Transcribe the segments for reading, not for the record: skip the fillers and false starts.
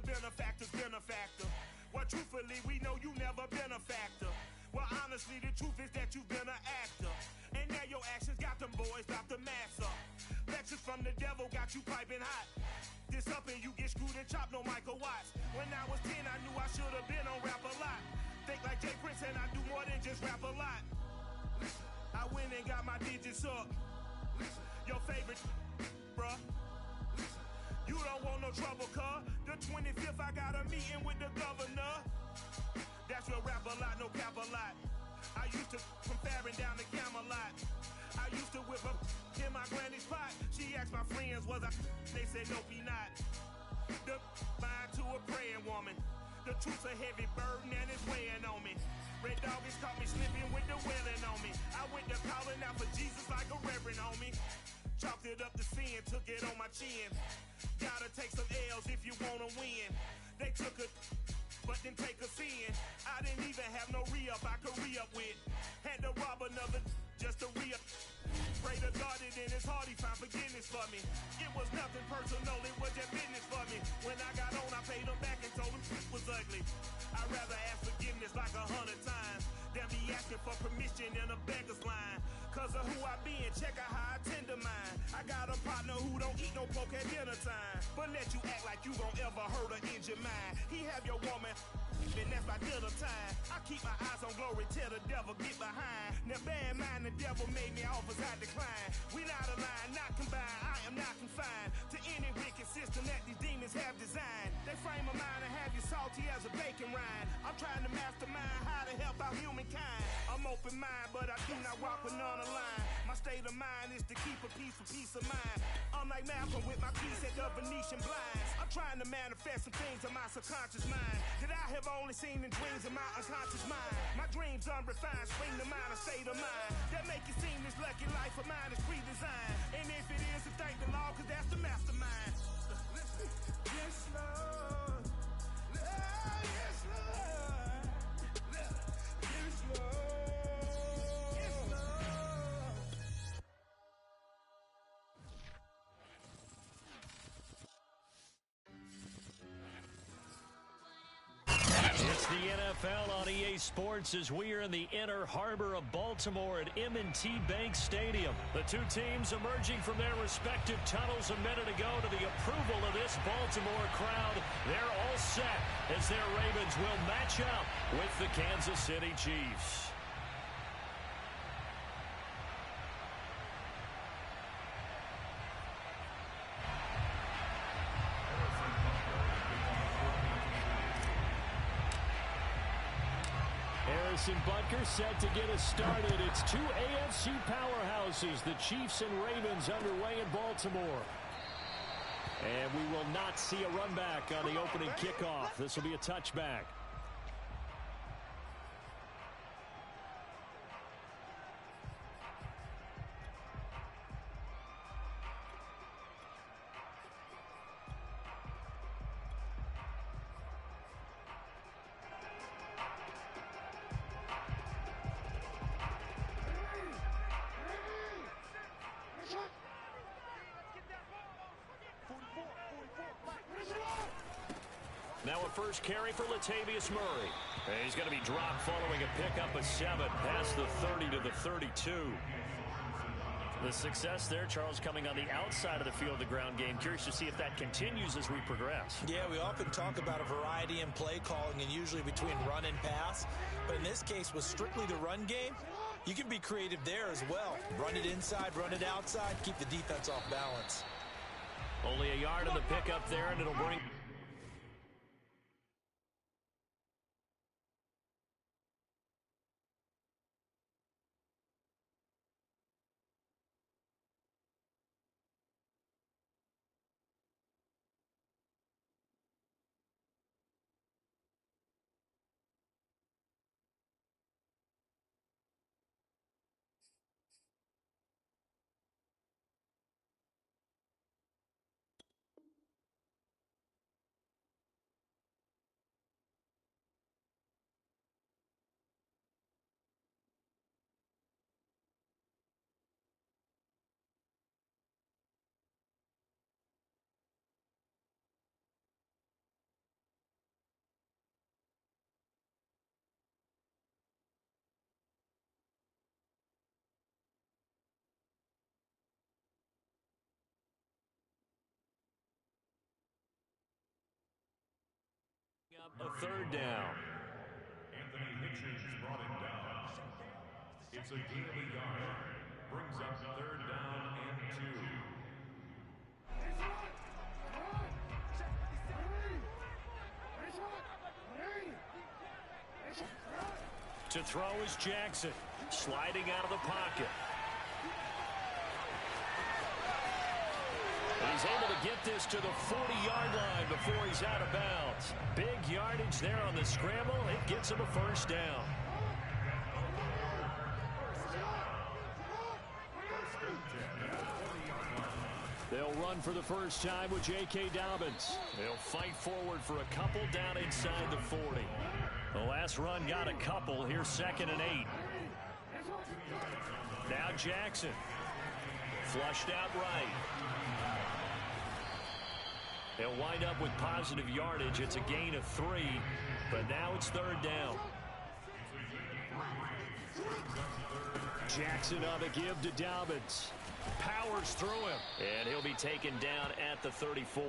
benefactor. Well, truthfully, we know you never been a factor. Well, honestly, the truth is that you've been an actor. And now your actions got them boys about to mass up. Lectures from the devil got you piping hot. This up and you get screwed and chopped, no Michael Watts. When I was 10, I knew I should have been on Rap a Lot. Think like Jay Prince and I do more than just rap a lot. I went and got my digits up. Your favorite, bruh. You don't want no trouble, cuz. The 25th, I got a meeting with the governor. That's real rap a lot, no cap a lot. I used to from Farron down to Camelot. I used to whip up in my granny's pot. She asked my friends, was I? They said, nope, he not. The mind to a praying woman. The truth's a heavy burden and it's weighing on me. Red Dog has caught me slipping with the wailing on me. I went to calling out for Jesus like a reverend on me. Chalked it up to sin, took it on my chin. Gotta take some L's if you wanna win. They took a but didn't take a sin. I didn't even have no re-up I could re-up with. Had to rob another just to re-up. Pray to God that in his heart he found forgiveness for me. It was nothing personal, it was just business for me. When I got on, I paid him back and told him it was ugly. I'd rather ask forgiveness like 100 times than be asking for permission in a beggar's line. Cause of who I be and check out how I tend to mine. I got a partner who don't eat no pork at dinner time, but let you act like you gon' ever hurt or injure mine. He have your woman and that's by dinner time. I keep my eyes on glory till the devil get behind. Now bear in mind the devil made me offers I decline. We not aligned, not combined, I am not confined to any wicked system that these demons have designed. They frame a mind and have you salty as a bacon rind. I'm trying to mastermind how to help out humankind. I'm open mind, but I do not walk with none aligned. My state of mind is to keep a peace for peace of mind. I'm like Malcolm with my piece at the Venetian blinds. I'm trying to manifest some things in my subconscious mind that I have only seen in dreams in my unconscious mind. My dreams unrefined, spring to mind, a state of mind that make it seem this lucky life of mine is pre-designed. And if it is, then thank the Lord, cause that's the mastermind. Yes, Lord. Yes, Lord. Yes, Lord. It's the NFL on EA Sports as we are in the inner harbor of Baltimore at M&T Bank Stadium. The two teams emerging from their respective tunnels a minute ago to the approval of this Baltimore crowd. They're all set as their Ravens will match up with the Kansas City Chiefs. Harrison Butker set to get us started. It's two AFC powerhouses, the Chiefs and Ravens, underway in Baltimore. And we will not see a run back on the opening kickoff. This will be a touchback. Now a first carry for Latavius Murray. And he's going to be dropped following a pickup of 7 past the 30 to the 32. The success there, Charles, coming on the outside of the field of the ground game. Curious to see if that continues as we progress. Yeah, we often talk about a variety in play calling and usually between run and pass. But in this case, with strictly the run game, you can be creative there as well. Run it inside, run it outside, keep the defense off balance. Only a yard on the pickup there, and it'll bring... A third down. Anthony Hitchens brought it down. It's a gain of a yard. Brings up third down and 2. To throw is Jackson, sliding out of the pocket. And he's able to get this to the 40-yard line before he's out of bounds. Big yardage there on the scramble. It gets him a first down. They'll run for the first time with J.K. Dobbins. They'll fight forward for a couple down inside the 40. The last run got a couple. Here's 2nd and 8. Now Jackson. Flushed out right. They'll wind up with positive yardage. It's a gain of 3, but now it's 3rd down. Jackson on the give to Dobbins. Powers through him, and he'll be taken down at the 34.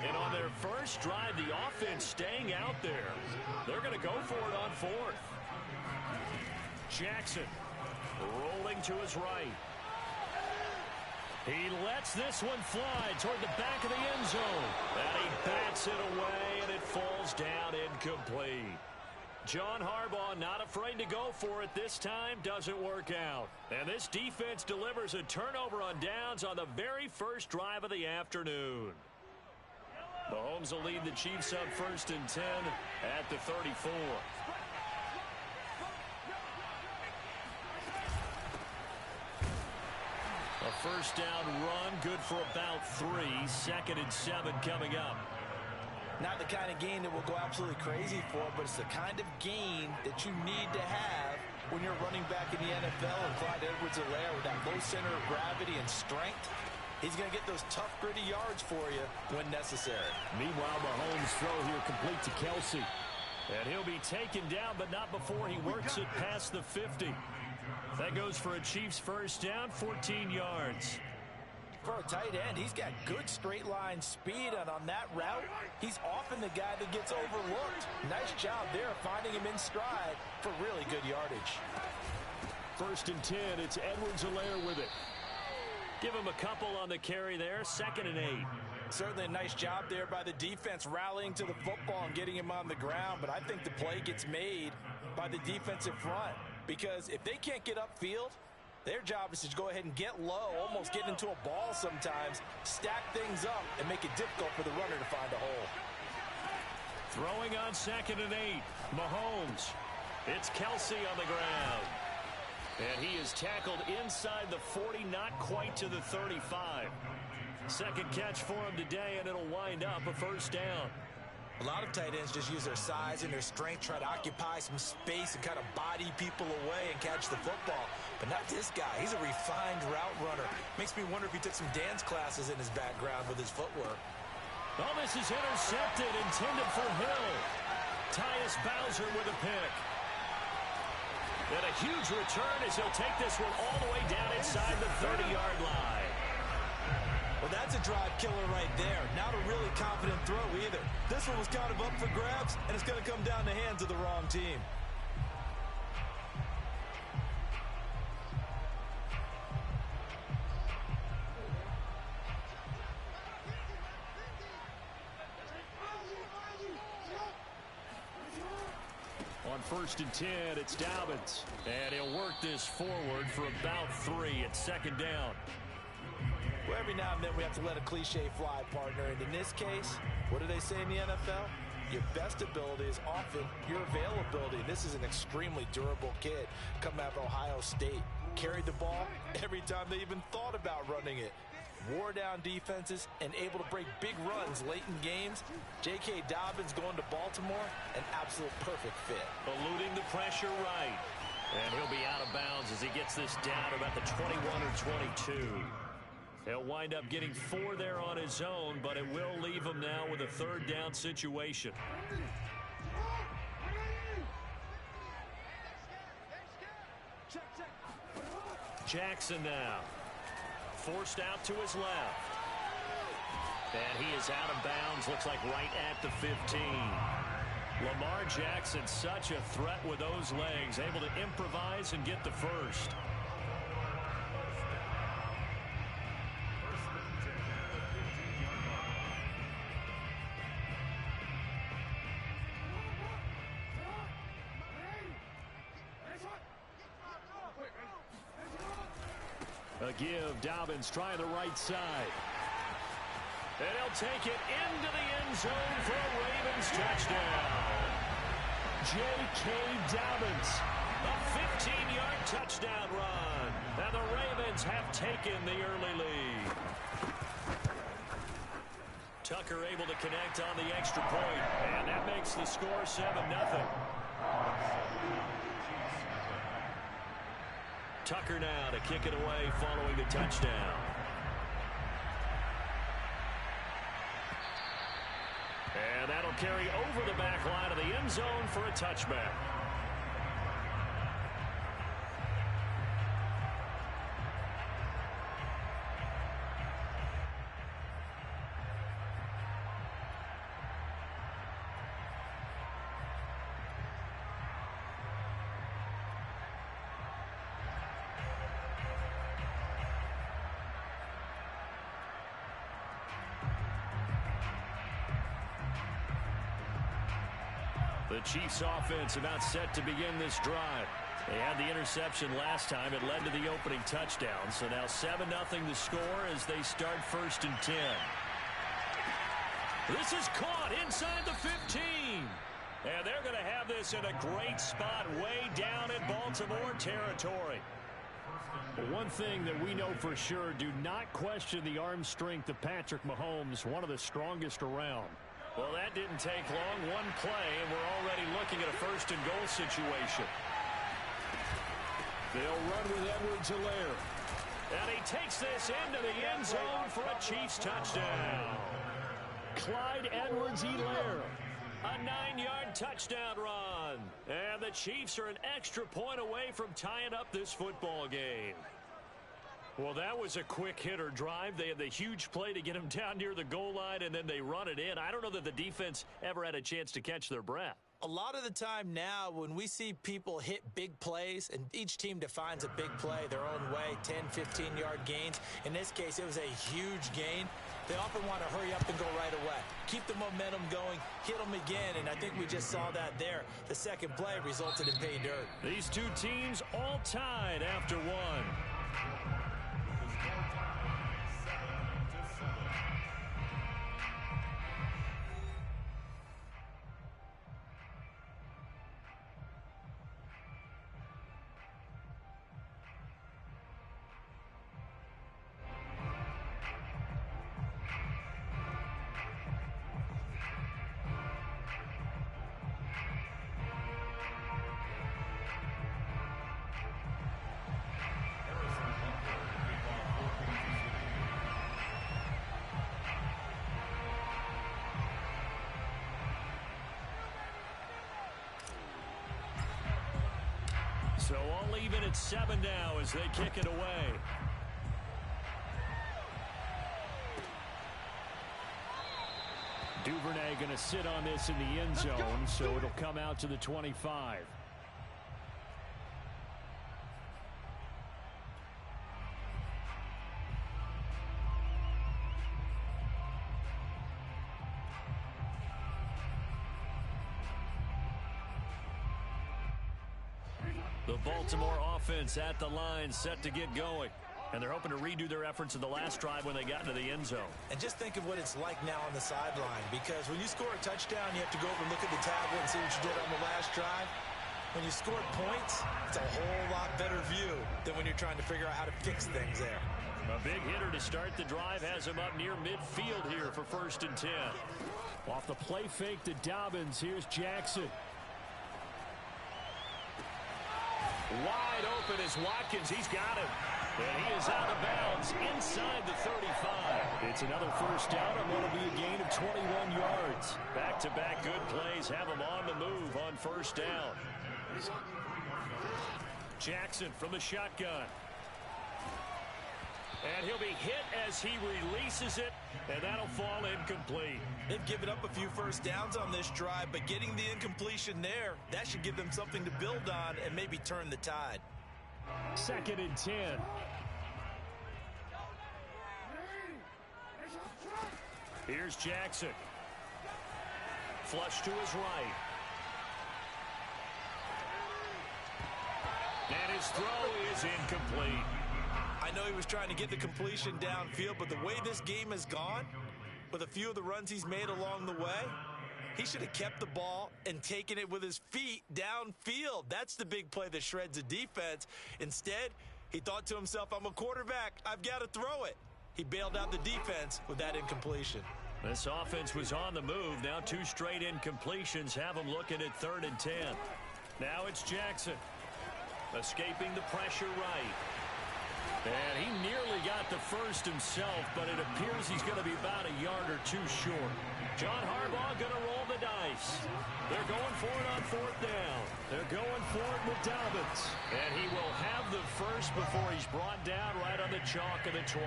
And on their first drive, the offense staying out there. They're going to go for it on 4th. Jackson rolling to his right. He lets this one fly toward the back of the end zone. And he bats it away, and it falls down incomplete. John Harbaugh not afraid to go for it this time. Doesn't work out. And this defense delivers a turnover on downs on the very first drive of the afternoon. Mahomes will lead the Chiefs up 1st and 10 at the 34. A first down run, good for about 3. 2nd and 7 coming up. Not the kind of gain that we'll go absolutely crazy for, but it's the kind of gain that you need to have when you're running back in the NFL. And Clyde Edwards-Helaire with that low center of gravity and strength, he's going to get those tough, gritty yards for you when necessary. Meanwhile, Mahomes' throw here complete to Kelsey. And he'll be taken down, but not before he works it past the 50. That goes for a Chiefs first down, 14 yards. For a tight end, he's got good straight line speed, and on that route, he's often the guy that gets overlooked. Nice job there finding him in stride for really good yardage. 1st and 10, it's Edwards-Helaire with it. Give him a couple on the carry there, 2nd and 8. Certainly a nice job there by the defense rallying to the football and getting him on the ground, but I think the play gets made by the defensive front, because if they can't get upfield, their job is to go ahead and get low, almost get into a ball sometimes, stack things up, and make it difficult for the runner to find a hole. Throwing on 2nd and 8, Mahomes. It's Kelsey on the ground. And he is tackled inside the 40, not quite to the 35. Second catch for him today, and it'll wind up a first down. A lot of tight ends just use their size and their strength, try to occupy some space and kind of body people away and catch the football. But not this guy. He's a refined route runner. Makes me wonder if he took some dance classes in his background with his footwork. Oh, this is intercepted, intended for Hill. Tys Bowser with a pick. And a huge return as he'll take this one all the way down inside the 30-yard line. Well, that's a drive killer right there. Not a really confident throw either. This one was kind of up for grabs, and it's going to come down the hands of the wrong team. On 1st and 10, it's Dobbins. And he'll work this forward for about 3 at 2nd down. Well, every now and then we have to let a cliche fly, partner. And in this case, what do they say in the NFL? Your best ability is often your availability. And this is an extremely durable kid coming out of Ohio State. Carried the ball every time they even thought about running it. Wore down defenses and able to break big runs late in games. J.K. Dobbins going to Baltimore, an absolute perfect fit. Eluding the pressure right. And he'll be out of bounds as he gets this down about the 21 or 22. He'll wind up getting 4 there on his own, but it will leave him now with a 3rd down situation. Jackson now. Forced out to his left. And he is out of bounds, looks like right at the 15. Lamar Jackson, such a threat with those legs, able to improvise and get the first. A give, Dobbins trying the right side. And he'll take it into the end zone for a Ravens touchdown. J.K. Dobbins, a 15-yard touchdown run. And the Ravens have taken the early lead. Tucker able to connect on the extra point, and that makes the score 7-0. Tucker now to kick it away following the touchdown. And that'll carry over the back line of the end zone for a touchback. The Chiefs offense about set to begin this drive. They had the interception last time. It led to the opening touchdown. So now 7-0 the score as they start 1st and 10. This is caught inside the 15. And they're going to have this in a great spot way down in Baltimore territory. One thing that we know for sure, do not question the arm strength of Patrick Mahomes, one of the strongest around. Well, that didn't take long. One play, and we're already looking at a 1st and goal situation. They'll run with Edwards-Helaire. And he takes this into the end zone for a Chiefs touchdown. Clyde Edwards-Helaire. A 9-yard touchdown run. And the Chiefs are an extra point away from tying up this football game. Well, that was a quick hitter drive. They had the huge play to get him down near the goal line, and then they run it in. I don't know that the defense ever had a chance to catch their breath. A lot of the time now when we see people hit big plays, and each team defines a big play their own way, 10, 15-yard gains. In this case, it was a huge gain. They often want to hurry up and go right away. Keep the momentum going, hit them again, and I think we just saw that there. The second play resulted in pay dirt. These two teams all tied after one. So all even at 7 now as they kick it away. Duvernay going to sit on this in the end zone, so it'll come out to the 25. The Baltimore offense at the line, set to get going. And they're hoping to redo their efforts in the last drive when they got into the end zone. And just think of what it's like now on the sideline, because when you score a touchdown, you have to go over and look at the tablet and see what you did on the last drive. When you score points, it's a whole lot better view than when you're trying to figure out how to fix things there. A big hitter to start the drive has him up near midfield here for 1st and 10. Off the play fake to Dobbins, here's Jackson. Wide open is Watkins. He's got him. And he is out of bounds inside the 35. It's another first down, and what will be a gain of 21 yards. Back-to-back good plays have him on the move on 1st down. Jackson from the shotgun. And he'll be hit as he releases it, and that'll fall incomplete. They've given up a few first downs on this drive, but getting the incompletion there, that should give them something to build on and maybe turn the tide. 2nd and 10. Here's Jackson. Flush to his right. And his throw is incomplete. I know he was trying to get the completion downfield, but the way this game has gone, with a few of the runs he's made along the way, he should have kept the ball and taken it with his feet downfield. That's the big play that shreds a defense. Instead, he thought to himself, I'm a quarterback, I've got to throw it. He bailed out the defense with that incompletion. This offense was on the move. Now 2 straight incompletions have him looking at 3rd and 10. Now it's Jackson. Escaping the pressure right. And he nearly got the first himself, but it appears he's going to be about a yard or 2 short. John Harbaugh going to roll the dice. They're going for it on 4th down. They're going for it with Dobbins. And he will have the first before he's brought down right on the chalk of the 20.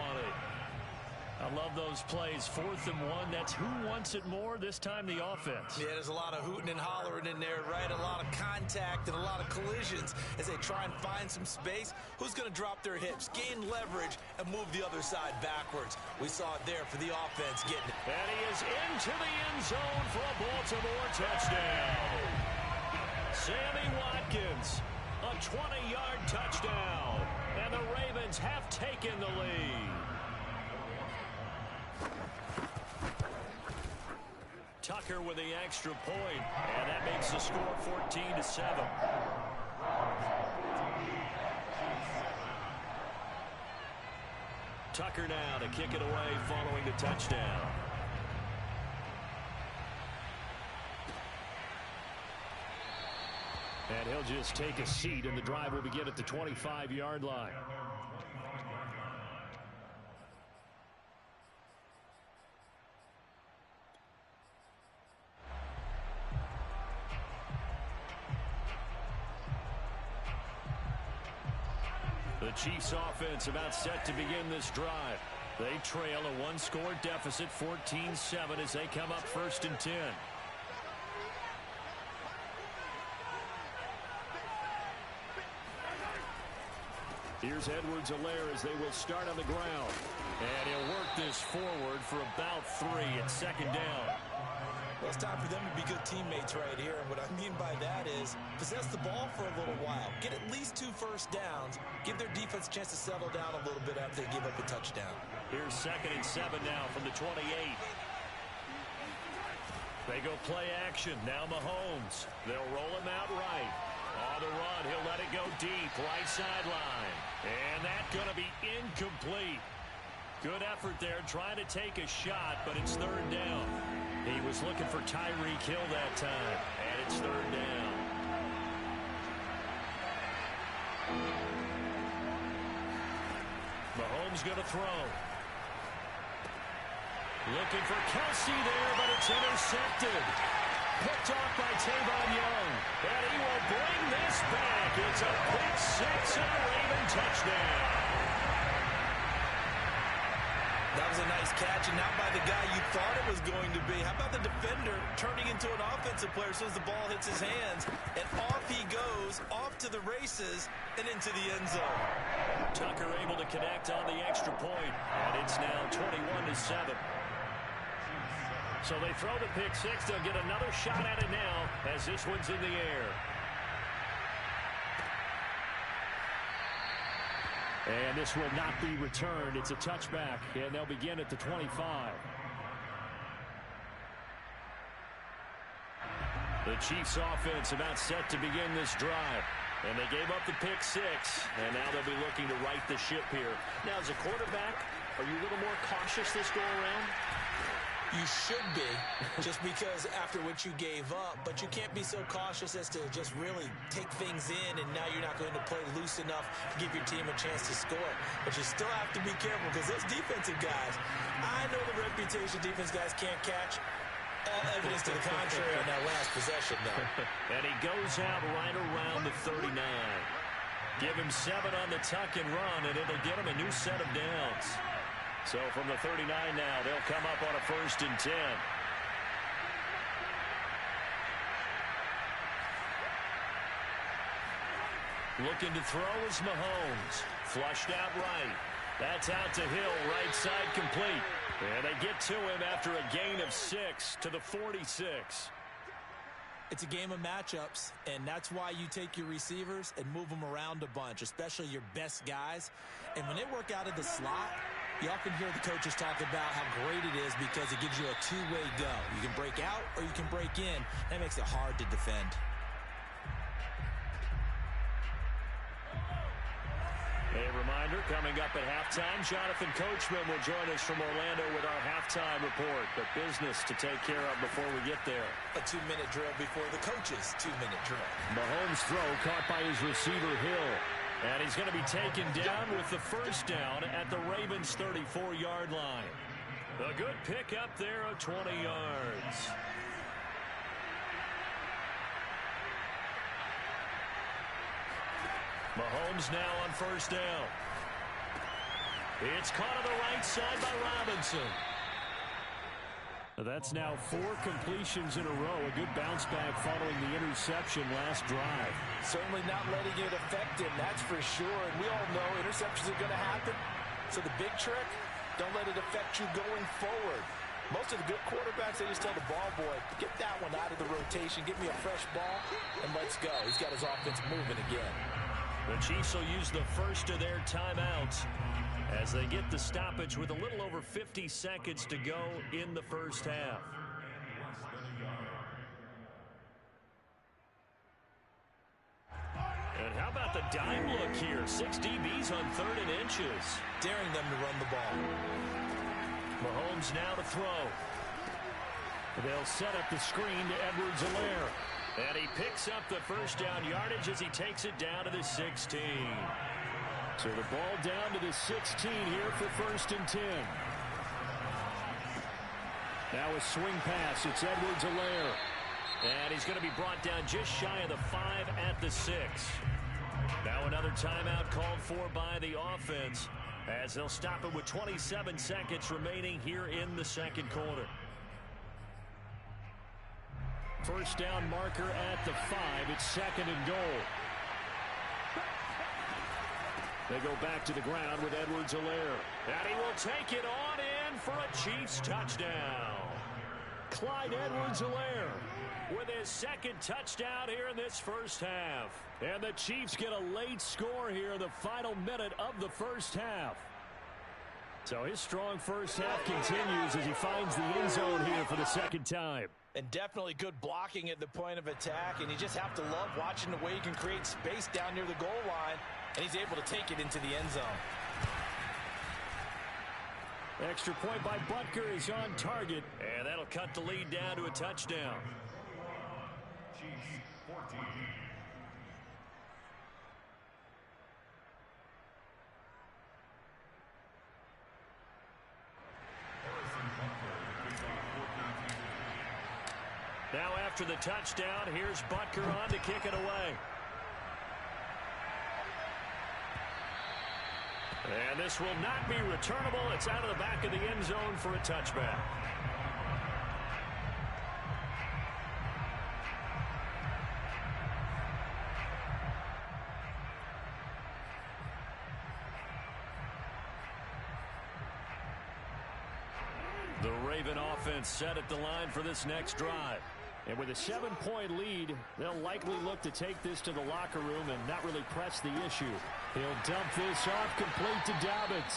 I love those plays. 4th and 1. That's who wants it more, this time the offense. Yeah, there's a lot of hooting and hollering in there, right? A lot of contact and a lot of collisions as they try and find some space. Who's going to drop their hips, gain leverage, and move the other side backwards? We saw it there for the offense getting it. And he is into the end zone for a Baltimore touchdown. Sammy Watkins, a 20-yard touchdown. And the Ravens have taken the lead. Tucker with the extra point, and that makes the score 14-7. Tucker now to kick it away following the touchdown. And he'll just take a seat, and the drive will begin at the 25-yard line. The Chiefs offense about set to begin this drive. They trail a 1-score deficit, 14-7, as they come up 1st and 10. Here's Edwards-Helaire as they will start on the ground. And he'll work this forward for about 3 at 2nd down. Well, it's time for them to be good teammates right here. And what I mean by that is possess the ball for a little while. Get at least 2 first downs. Give their defense a chance to settle down a little bit after they give up a touchdown. Here's 2nd and 7 now from the 28. They go play action. Now Mahomes. They'll roll him out right. On the run, he'll let it go deep. Right sideline. And that's going to be incomplete. Good effort there trying to take a shot, but it's 3rd down. He was looking for Tyreek Hill that time, and it's 3rd down. Mahomes going to throw. Looking for Kelsey there, but it's intercepted. Picked off by Tavon Young, and he will bring this back. It's a pick 6 and a Raven touchdown. That was a nice catch, and not by the guy you thought it was going to be. How about the defender turning into an offensive player as soon as the ball hits his hands, and off he goes, off to the races, and into the end zone. Tucker able to connect on the extra point, and it's now 21-7. So they throw the pick 6. They'll get another shot at it now as this one's in the air. And this will not be returned. It's a touchback, and they'll begin at the 25. The Chiefs offense about set to begin this drive. And they gave up the pick 6, and now they'll be looking to right the ship here. Now, as a quarterback, are you a little more cautious this go-around? You should be, just because after what you gave up, but you can't be so cautious as to just really take things in, and now you're not going to play loose enough to give your team a chance to score. But you still have to be careful, because those defensive guys, I know the reputation defense guys can't catch. All evidence to the contrary on that last possession, though. And he goes out right around the 39. Give him 7 on the tuck and run, and it'll get him a new set of downs. So from the 39 now, they'll come up on a 1st and 10. Looking to throw is Mahomes. Flushed out right. That's out to Hill, right side complete. And they get to him after a gain of 6 to the 46. It's a game of matchups, and that's why you take your receivers and move them around a bunch, especially your best guys. And when they work out of the slot, you often hear the coaches talk about how great it is because it gives you a two-way go. You can break out or you can break in. That makes it hard to defend. A reminder, coming up at halftime, Jonathan Coachman will join us from Orlando with our halftime report. But business to take care of before we get there. A 2-minute drill before the coach's 2-minute drill. Mahomes' throw caught by his receiver, Hill. And he's going to be taken down with the 1st down at the Ravens' 34-yard line. A good pick up there of 20 yards. Mahomes now on 1st down. It's caught on the right side by Robinson. That's now 4 completions in a row. A good bounce back following the interception last drive. Certainly not letting it affect him, that's for sure. And we all know interceptions are going to happen. So the big trick, don't let it affect you going forward. Most of the good quarterbacks, they just tell the ball boy, get that one out of the rotation, give me a fresh ball, and let's go. He's got his offense moving again. The Chiefs will use the first of their timeouts as they get the stoppage with a little over 50 seconds to go in the 1st half. And how about the dime look here? 6 DBs on 3rd and inches. Daring them to run the ball. Mahomes now to throw. They'll set up the screen to Edwards-Helaire. And he picks up the 1st down yardage as he takes it down to the 16. So the ball down to the 16 here for 1st and 10. Now a swing pass. It's Edwards-Helaire. And he's going to be brought down just shy of the 5 at the 6. Now another timeout called for by the offense as they'll stop it with 27 seconds remaining here in the 2nd quarter. 1st down marker at the 5. It's 2nd and goal. They go back to the ground with Edwards-Helaire. And he will take it on in for a Chiefs touchdown. Clyde Edwards-Helaire with his 2nd touchdown here in this 1st half. And the Chiefs get a late score here in the final minute of the 1st half. So his strong 1st half continues as he finds the end zone here for the 2nd time. And definitely good blocking at the point of attack. And you just have to love watching the way he can create space down near the goal line. And he's able to take it into the end zone. Extra point by Butker is on target. And that'll cut the lead down to a touchdown. Chiefs 14. Now after the touchdown, here's Butker on to kick it away. And this will not be returnable. It's out of the back of the end zone for a touchback. The Raven offense set at the line for this next drive. And with a 7-point lead, they'll likely look to take this to the locker room and not really press the issue. He'll dump this off complete to Dobbins.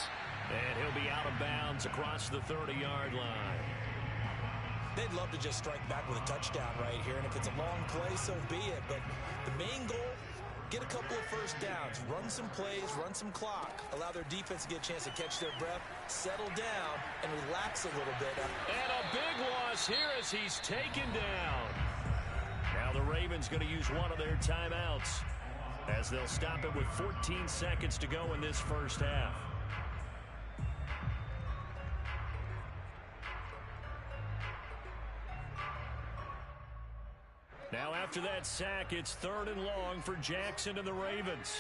And he'll be out of bounds across the 30-yard line. They'd love to just strike back with a touchdown right here. And if it's a long play, so be it. But the main goal, get a couple of 1st downs. Run some plays, run some clock. Allow their defense to get a chance to catch their breath, settle down, and relax a little bit. And a big loss here as he's taken down. Now the Ravens going to use one of their timeouts as they'll stop it with 14 seconds to go in this 1st half. Now after that sack, it's 3rd and long for Jackson and the Ravens.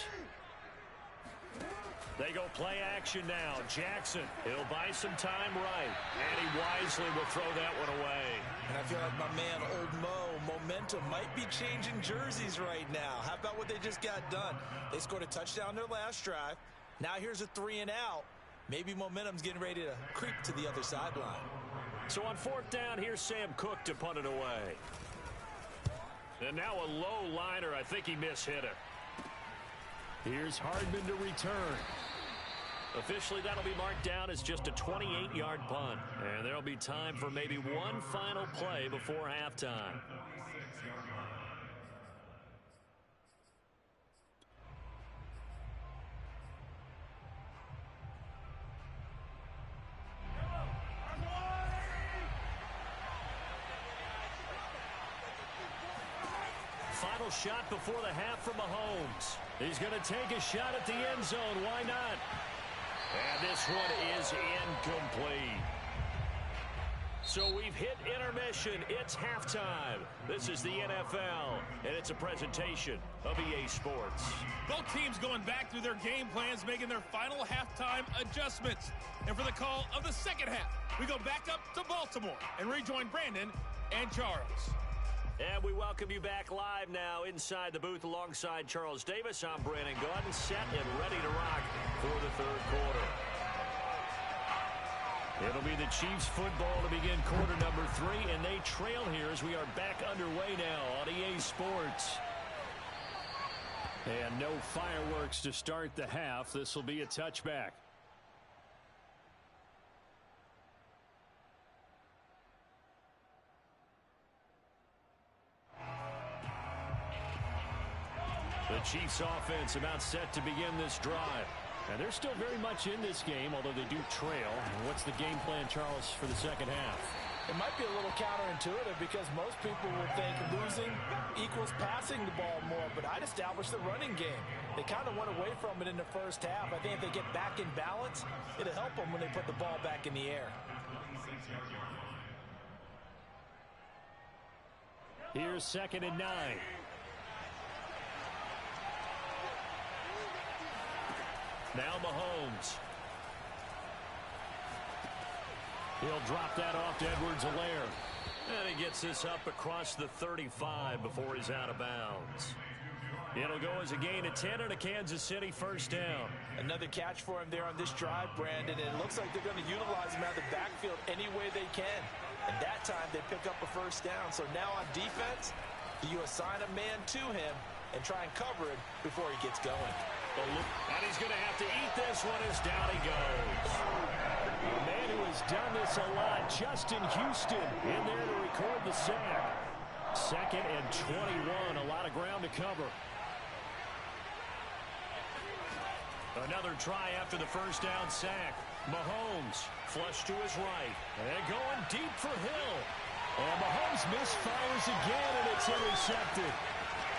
They go play action now. Jackson, he'll buy some time right. And he wisely will throw that one away. And I feel like my man, Old Mo, momentum might be changing jerseys right now. How about what they just got done? They scored a touchdown their last drive. Now here's a 3 and out. Maybe momentum's getting ready to creep to the other sideline. So on 4th down, here's Sam Cook to punt it away. And now a low liner. I think he mishit it. Here's Hardman to return. Officially, that'll be marked down as just a 28-yard punt. And there'll be time for maybe one final play before halftime. Final shot before the half from Mahomes. He's going to take a shot at the end zone. Why not? And this one is incomplete. So we've hit intermission. It's halftime. This is the NFL, and it's a presentation of EA Sports. Both teams going back through their game plans, making their final halftime adjustments. And for the call of the second half, we go back up to Baltimore and rejoin Brandon and Charles. And we welcome you back live now inside the booth alongside Charles Davis. I'm Brandon Gunn, set and ready to rock for the third quarter. It'll be the Chiefs football to begin quarter number 3, and they trail here as we are back underway now on EA Sports. And no fireworks to start the half. This will be a touchback. The Chiefs offense about set to begin this drive. And they're still very much in this game, although they do trail. What's the game plan, Charles, for the second half? It might be a little counterintuitive because most people would think losing equals passing the ball more, but I'd establish the running game. They kind of went away from it in the first half. I think if they get back in balance, it'll help them when they put the ball back in the air. Here's 2nd and 9. Now Mahomes. He'll drop that off to Edwards-Helaire. And he gets this up across the 35 before he's out of bounds. It'll go as a gain of 10 and a Kansas City first down. Another catch for him there on this drive, Brandon. And it looks like they're going to utilize him out of the backfield any way they can. And that time they pick up a first down. So now on defense, do you assign a man to him and try and cover it before he gets going? And he's going to have to eat this one as down he goes. A man who has done this a lot, Justin Houston, in there to record the sack. 2nd and 21, a lot of ground to cover. Another try after the first down sack. Mahomes flush to his right. And going deep for Hill. And Mahomes misfires again, and it's intercepted.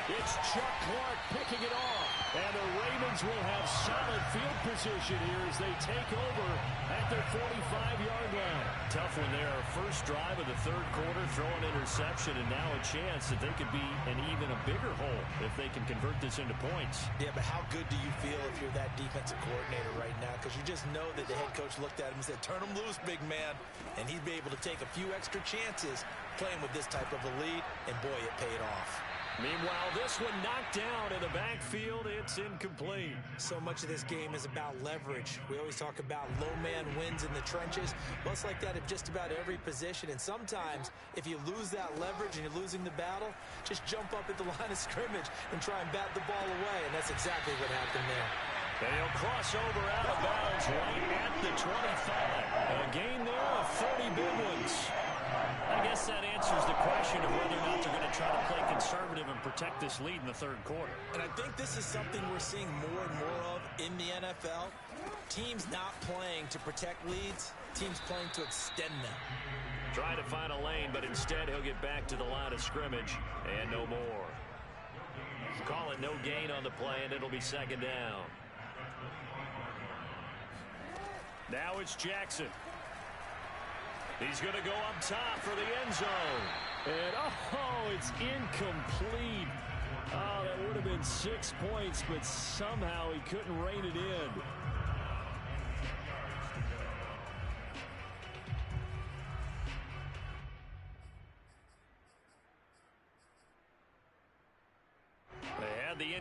It's Chuck Clark picking it off. And the Ravens will have solid field position here as they take over at their 45-yard line. Tough one there. First drive of the third quarter, throw an interception, and now a chance that they could be in even a bigger hole if they can convert this into points. Yeah, but how good do you feel if you're that defensive coordinator right now? Because you just know that the head coach looked at him and said, turn him loose, big man. And he'd be able to take a few extra chances playing with this type of a lead, and boy, it paid off. Meanwhile, this one knocked down in the backfield. It's incomplete. So much of this game is about leverage. We always talk about low man wins in the trenches. Well, it's like that at just about every position. And sometimes, if you lose that leverage and you're losing the battle, just jump up at the line of scrimmage and try and bat the ball away. And that's exactly what happened there. They'll cross over out of bounds right at the 25. A gain there of 30 big ones. I guess that answers the question of whether or not they're going to try to play conservative and protect this lead in the third quarter. And I think this is something we're seeing more and more of in the NFL. Teams not playing to protect leads, teams playing to extend them. Try to find a lane, but instead he'll get back to the line of scrimmage and no more. Call it no gain on the play, and it'll be 2nd down. Now it's Jackson. He's going to go up top for the end zone. And, oh, it's incomplete. Oh, that would have been 6 points, but somehow he couldn't rein it in.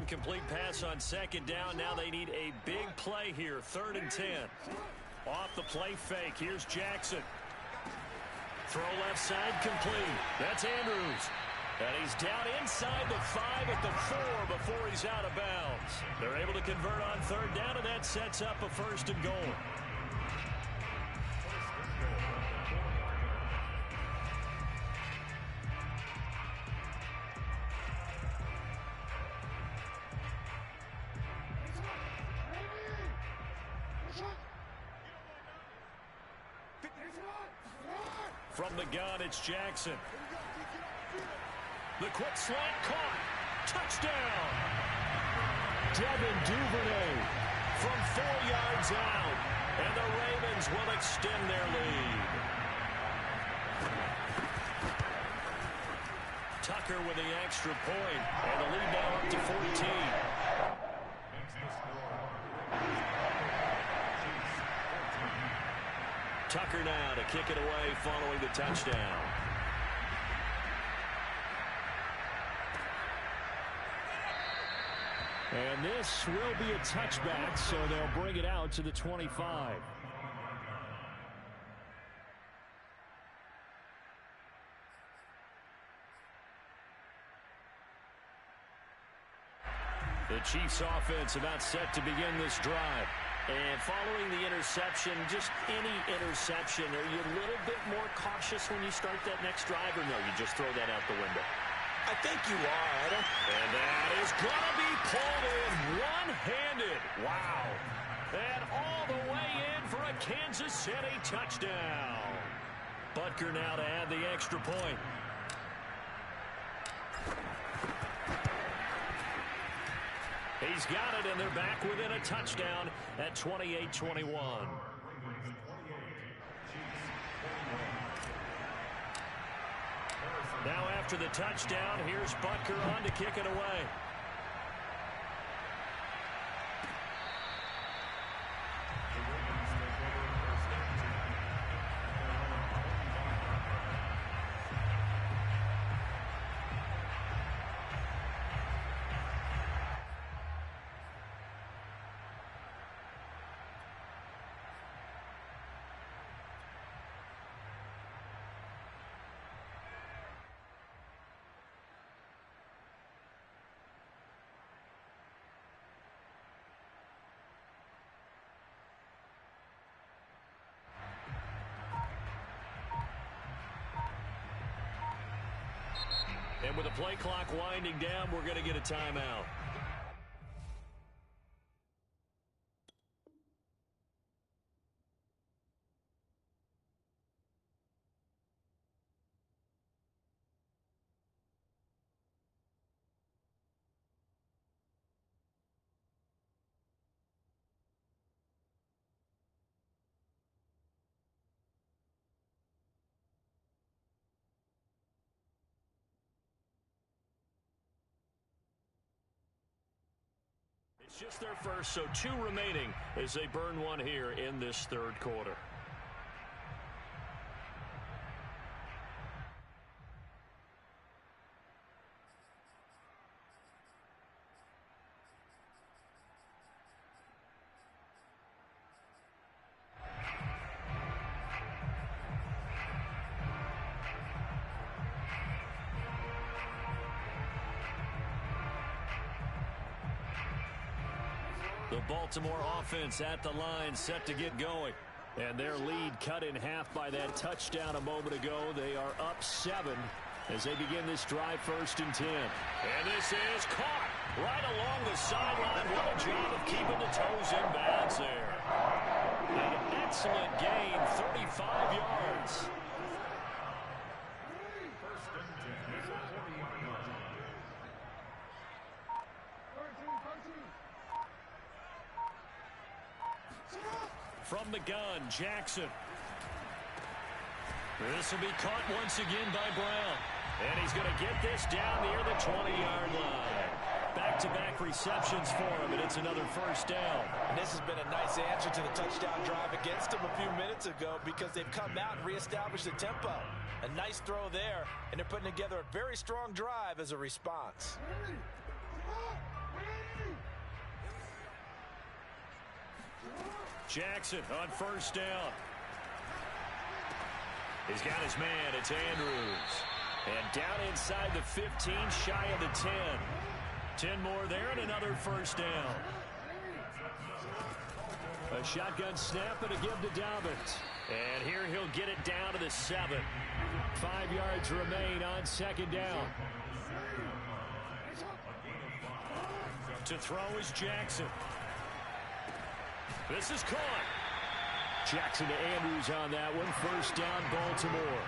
incomplete pass on second down. Now they need a big play here. 3rd and 10. Off the play fake. Here's Jackson. Throw left side complete. That's Andrews. And he's down inside the 5 at the 4 before he's out of bounds. They're able to convert on 3rd down, and that sets up a 1st and goal. From the gun, it's Jackson. The quick slant caught. Touchdown. Devin Duvernay from 4 yards out. And the Ravens will extend their lead. Tucker with the extra point. And the lead now up to 14. Tucker now to kick it away following the touchdown. And this will be a touchback, so they'll bring it out to the 25. The Chiefs offense about set to begin this drive. And following the interception, just any interception, are you a little bit more cautious when you start that next drive, or no, you just throw that out the window? I think you are, Adam. And that is going to be pulled in one-handed. Wow. And all the way in for a Kansas City touchdown. Butker now to add the extra point. He's got it, and they're back within a touchdown at 28-21. Now after the touchdown, here's Butker on to kick it away. And with the play clock winding down, we're going to get a timeout. It's just their first, so 2 remaining as they burn one here in this 3rd quarter. The Baltimore offense at the line, set to get going. And their lead cut in half by that touchdown a moment ago. They are up 7 as they begin this drive, 1st and 10. And this is caught right along the sideline. What a job of keeping the toes in bounds there. An excellent gain, 35 yards. From the gun, Jackson. This will be caught once again by Brown. And he's going to get this down near the 20-yard line. Back-to-back receptions for him, and it's another 1st down. And this has been a nice answer to the touchdown drive against them a few minutes ago because they've come out and reestablished the tempo. A nice throw there, and they're putting together a very strong drive as a response. Jackson on first down. He's got his man. It's Andrews. And down inside the 15, shy of the 10. 10 more there and another first down. A shotgun snap and a give to Dobbins. And here he'll get it down to the 7. 5 yards remain on second down. To throw is Jackson. This is caught. Jackson to Andrews on that one. First down, Baltimore.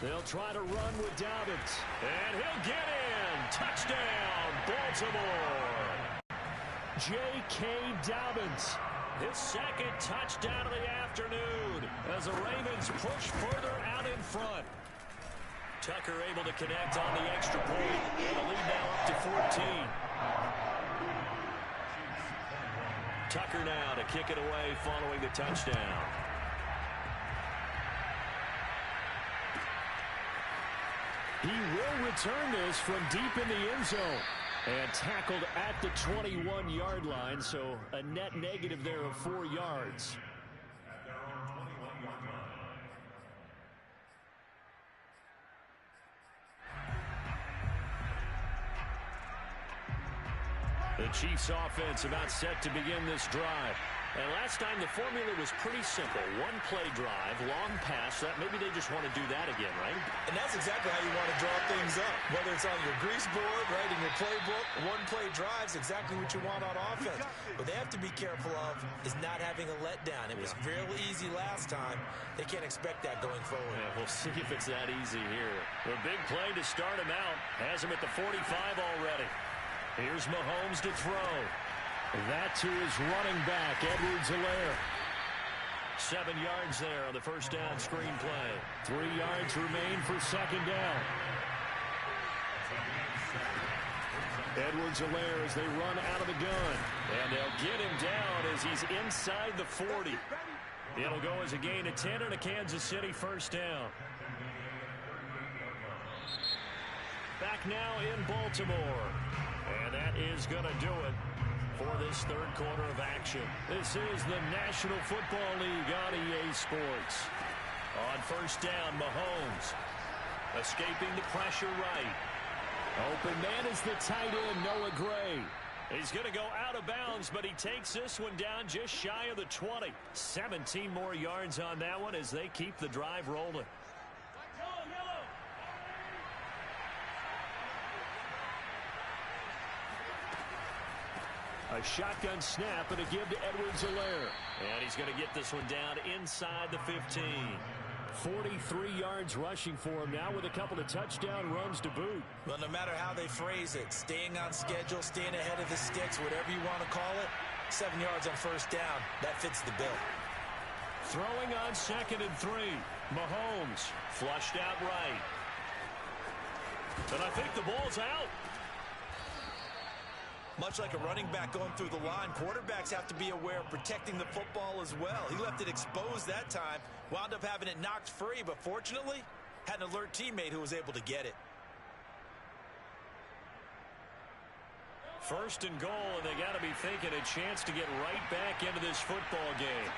They'll try to run with Dobbins. And he'll get in. Touchdown, Baltimore. J.K. Dobbins. His second touchdown of the afternoon as the Ravens push further out in front. Tucker able to connect on the extra point. And the lead now up to 14. Tucker now to kick it away following the touchdown. He will return this from deep in the end zone. And tackled at the 21-yard line, so a net negative there of 4 yards. The Chiefs offense about set to begin this drive. And last time the formula was pretty simple. One play drive, long pass. That maybe they just want to do that again, right? And that's exactly how you want to draw things up. Whether it's on your grease board, right, in your playbook, one play drive's exactly what you want on offense. What they have to be careful of is not having a letdown. It was real easy last time. They can't expect that going forward. Yeah, we'll see if it's that easy here. The big play to start him out. Has him at the 45 already. Here's Mahomes to throw. That to his running back, Edwards-Helaire. 7 yards there on the first down screen play. 3 yards remain for second down. Edwards-Helaire as they run out of the gun. And they'll get him down as he's inside the 40. It'll go as a gain of 10 and a Kansas City first down. Back now in Baltimore. And that is going to do it for this third quarter of action. This is the National Football League on EA Sports. On first down, Mahomes escaping the pressure right. Open man is the tight end, Noah Gray. He's going to go out of bounds, but he takes this one down just shy of the 20. 17 more yards on that one as they keep the drive rolling. A shotgun snap and a give to Edwards-Helaire. And he's going to get this one down inside the 15. 43 yards rushing for him now with a couple of touchdown runs to boot. Well, no matter how they phrase it, staying on schedule, staying ahead of the sticks, whatever you want to call it, 7 yards on first down, that fits the bill. Throwing on 2nd and 3. Mahomes flushed out right. And I think the ball's out. Much like a running back going through the line, quarterbacks have to be aware of protecting the football as well. He left it exposed that time, wound up having it knocked free, but fortunately, had an alert teammate who was able to get it. First and goal, and they got to be thinking a chance to get right back into this football game.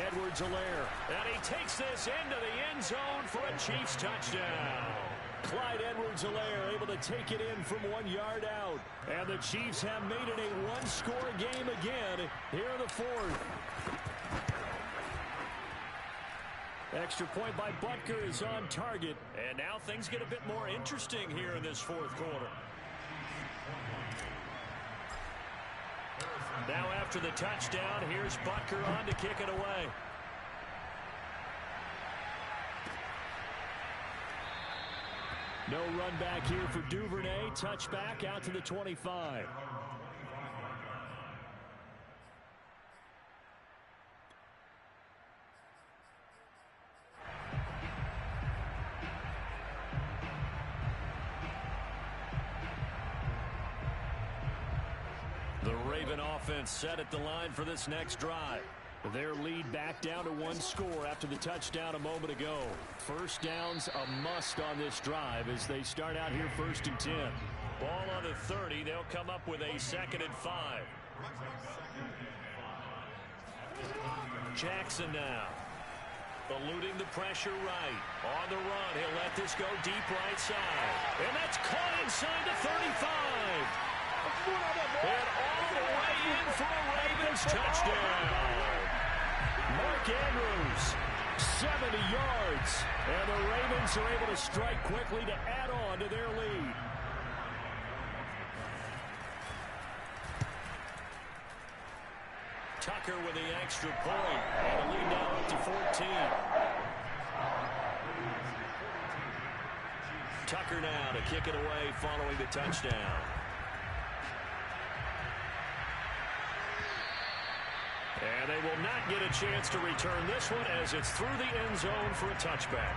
Edwards-Helaire, and he takes this into the end zone for a Chiefs touchdown. Clyde Edwards-Helaire able to take it in from 1 yard out. And the Chiefs have made it a one-score game again here in the fourth. Extra point by Butker is on target. And now things get a bit more interesting here in this fourth quarter. Now after the touchdown, here's Butker on to kick it away. No run back here for Duvernay. Touchback out to the 25. The Raven offense set at the line for this next drive. Their lead back down to one score after the touchdown a moment ago. First down's a must on this drive as they start out here 1st and 10. Ball on the 30. They'll come up with a 2nd and 5. Jackson now. Eluding the pressure right. On the run. He'll let this go deep right side. And that's caught inside the 35. And all the way in for a Ravens touchdown. Mark Andrews, 70 yards. And the Ravens are able to strike quickly to add on to their lead. Tucker with the extra point. And a lead now up to 14. Tucker now to kick it away following the touchdown. And they will not get a chance to return this one as it's through the end zone for a touchback.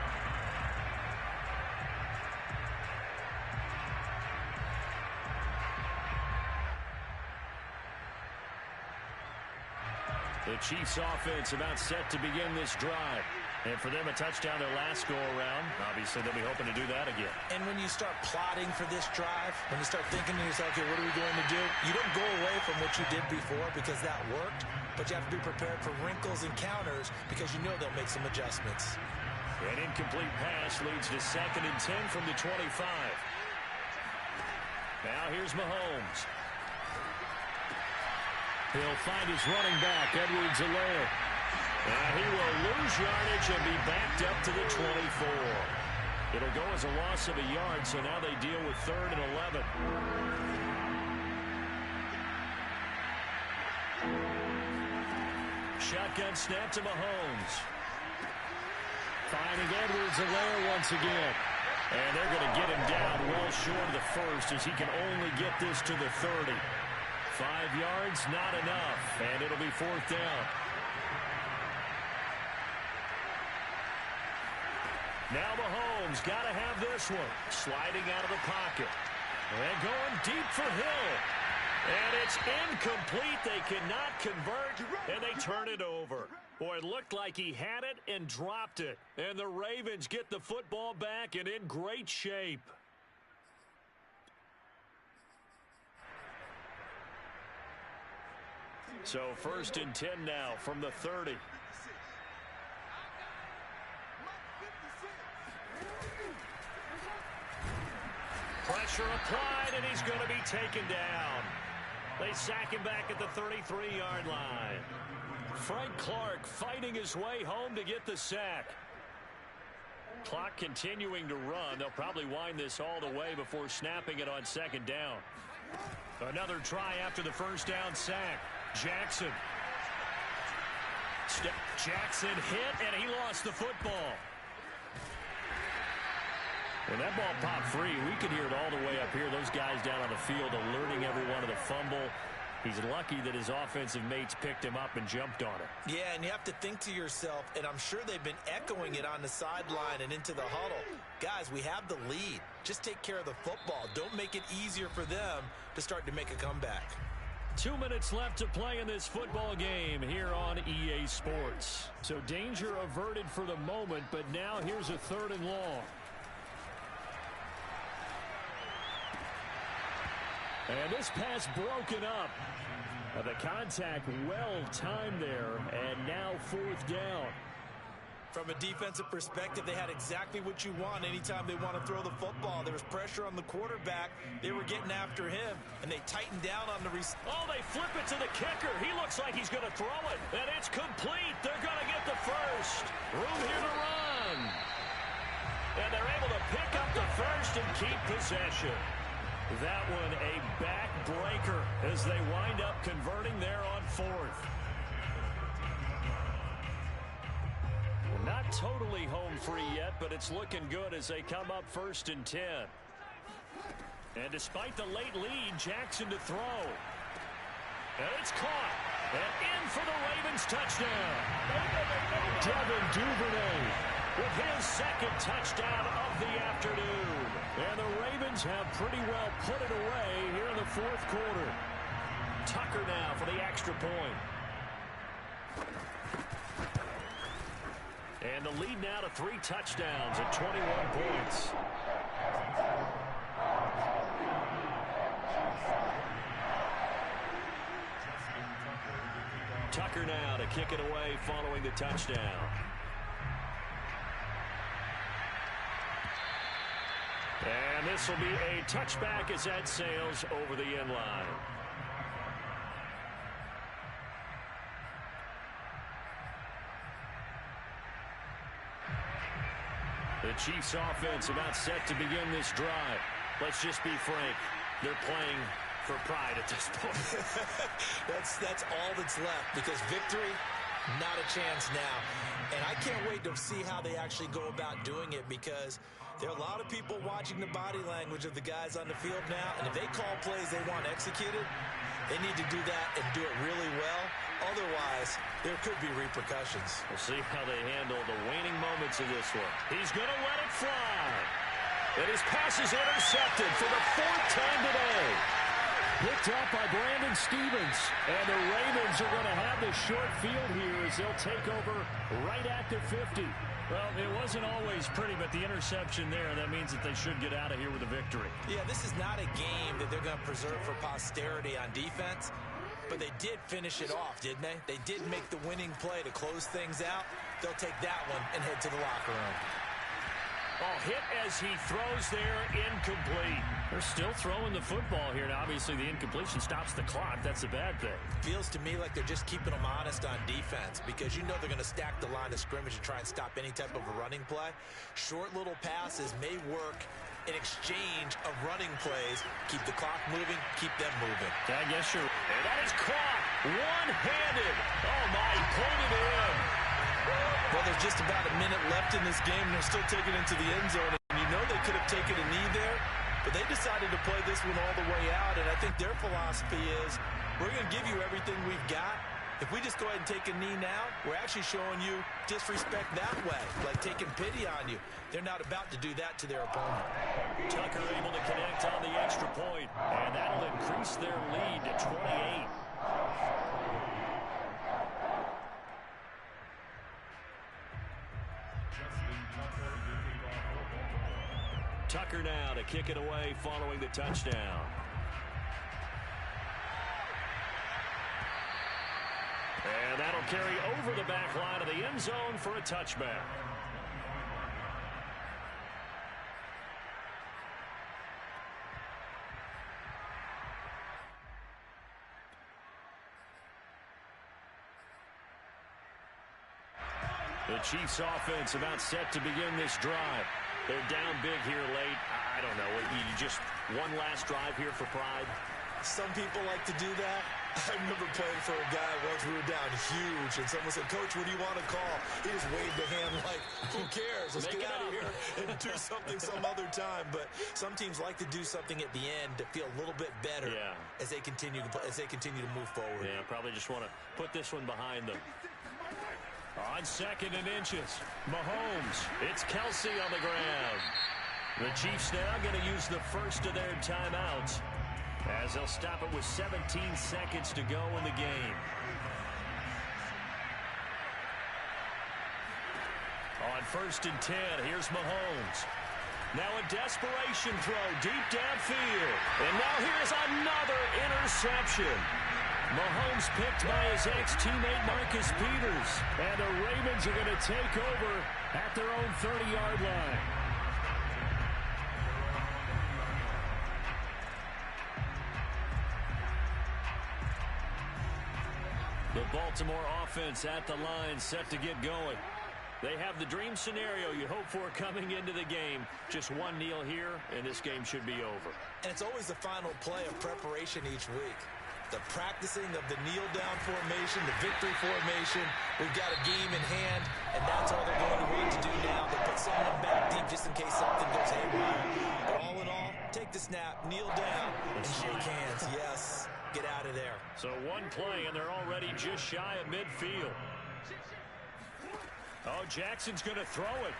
The Chiefs offense about set to begin this drive. And for them, a touchdown their last go-around. Obviously, they'll be hoping to do that again. And when you start plotting for this drive, when you start thinking to yourself, okay, what are we going to do? You don't go away from what you did before because that worked, but you have to be prepared for wrinkles and counters because you know they'll make some adjustments. An incomplete pass leads to 2nd and 10 from the 25. Now here's Mahomes. He'll find his running back, Edwards-Helaire. And he will lose yardage and be backed up to the 24. It'll go as a loss of a yard, so now they deal with 3rd and 11. Shotgun snap to Mahomes. Finding Edwards-Helaire once again. And they're going to get him down well short of the first as he can only get this to the 30. 5 yards, not enough, and it'll be 4th down. Now Mahomes got to have this one. Sliding out of the pocket. And going deep for Hill. And it's incomplete. They cannot convert, and they turn it over. Boy, it looked like he had it and dropped it. And the Ravens get the football back and in great shape. So 1st and 10 now from the 30. Pressure applied, and he's going to be taken down. They sack him back at the 33-yard line. Frank Clark fighting his way home to get the sack. Clock continuing to run. They'll probably wind this all the way before snapping it on 2nd down. Another try after the 1st down sack. Jackson. Jackson hit, and he lost the football. When that ball popped free, we could hear it all the way up here. Those guys down on the field alerting everyone of the fumble. He's lucky that his offensive mates picked him up and jumped on it. Yeah, and you have to think to yourself, and I'm sure they've been echoing it on the sideline and into the huddle. Guys, we have the lead. Just take care of the football. Don't make it easier for them to start to make a comeback. 2 minutes left to play in this football game here on EA Sports. So danger averted for the moment, but now here's a 3rd and long. And this pass broken up. The contact well timed there, and now 4th down. From a defensive perspective, they had exactly what you want anytime they want to throw the football. There was pressure on the quarterback. They were getting after him, and they tightened down on the Oh, they flip it to the kicker. He looks like he's going to throw it, and it's complete. They're going to get the first. Room here to run. And they're able to pick up the first and keep possession. That one a backbreaker as they wind up converting there on 4th. Not totally home free yet, but it's looking good as they come up 1st and 10. And despite the late lead, Jackson to throw. And it's caught. And in for the Ravens touchdown. Devin Duvernay with his 2nd touchdown of the afternoon. And the Ravens have pretty well put it away here in the 4th quarter. Tucker now for the extra point. And the lead now to 3 touchdowns at 21 points. Tucker now to kick it away following the touchdown. And this will be a touchback as that sails over the end line. The Chiefs offense about set to begin this drive. Let's just be frank. They're playing for pride at this point. That's all that's left, because victory, not a chance now. And I can't wait to see how they actually go about doing it, because there are a lot of people watching the body language of the guys on the field now, and if they call plays they want executed, they need to do that and do it really well. Otherwise, there could be repercussions. We'll see how they handle the waning moments of this one. He's going to let it fly. And his pass is intercepted for the 4th time today. Picked up by Brandon Stevens. And the Ravens are going to have the short field here as they'll take over right at the 50. Well, it wasn't always pretty, but the interception there, that means that they should get out of here with a victory. Yeah, this is not a game that they're going to preserve for posterity on defense, but they did finish it off, didn't they? They did make the winning play to close things out. They'll take that one and head to the locker room. Oh, hit as he throws there, incomplete. They're still throwing the football here. Now, obviously, the incompletion stops the clock. That's a bad thing. Feels to me like they're just keeping them honest on defense, because you know they're going to stack the line of scrimmage and try and stop any type of a running play. Short little passes may work in exchange of running plays. Keep the clock moving, keep them moving. I guess you're... And that is caught one-handed. Oh, my, he pulled it in. Well, there's just about a minute left in this game, and they're still taking it into the end zone. And you know they could have taken a knee there, but they decided to play this one all the way out. And I think their philosophy is, we're going to give you everything we've got. If we just go ahead and take a knee now, we're actually showing you disrespect that way, like taking pity on you. They're not about to do that to their opponent. Tucker able to connect on the extra point, and that'll increase their lead to 28. Tucker now to kick it away following the touchdown. And that'll carry over the back line of the end zone for a touchback. The Chiefs offense about set to begin this drive. They're down big here late. I don't know. You just one last drive here for pride. Some people like to do that. I remember playing for a guy once. We were down huge, and someone said, "Coach, what do you want to call?" He just waved a hand like, "Who cares? Let's get out of here and do something some other time." But some teams like to do something at the end to feel a little bit better as they continue to move forward. Yeah, probably just want to put this one behind them. On 2nd and inches, Mahomes. It's Kelsey on the ground. The Chiefs now going to use the first of their timeouts, as they'll stop it with 17 seconds to go in the game. On 1st and 10, here's Mahomes. Now a desperation throw deep downfield. And now here's another interception. Mahomes picked by his ex-teammate Marcus Peters. And the Ravens are going to take over at their own 30-yard line. The Baltimore offense at the line, set to get going. They have the dream scenario you hope for coming into the game. Just one kneel here, and this game should be over. And it's always the final play of preparation each week. The practicing of the kneel-down formation, the victory formation. We've got a game in hand, and that's all they're going to want to do now. They put someone back deep just in case something goes haywire. But all in all, take the snap, kneel down, and shake hands. Yes, get out of there. So one play, and they're already just shy of midfield. Oh, Jackson's going to throw it.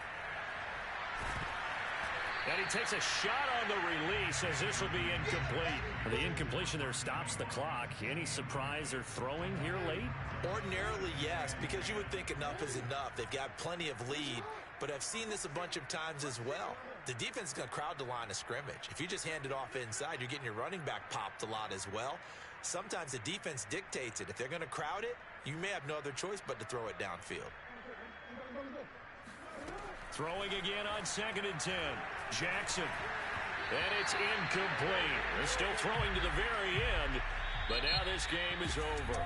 And he takes a shot on the release as this will be incomplete. The incompletion there stops the clock. Any surprise they're throwing here late? Ordinarily, yes, because you would think enough is enough. They've got plenty of lead, but I've seen this a bunch of times as well. The defense is going to crowd the line of scrimmage. If you just hand it off inside, you're getting your running back popped a lot as well. Sometimes the defense dictates it. If they're going to crowd it, you may have no other choice but to throw it downfield. Throwing again on 2nd and 10. Jackson. And it's incomplete. They're still throwing to the very end, but now this game is over.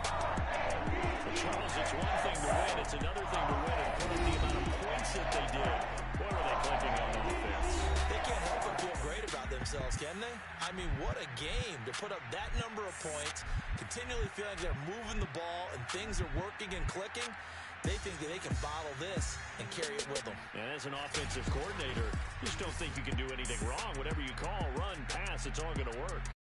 Charles, it's one thing to win. It's another thing to win and put up the amount of points that they did. What are they clicking on offense? They can't help but feel great about themselves, can they? I mean, what a game to put up that number of points, continually feeling they're moving the ball and things are working and clicking. They think that they can bottle this and carry it with them. And as an offensive coordinator, you just don't think you can do anything wrong. Whatever you call, run, pass, it's all going to work.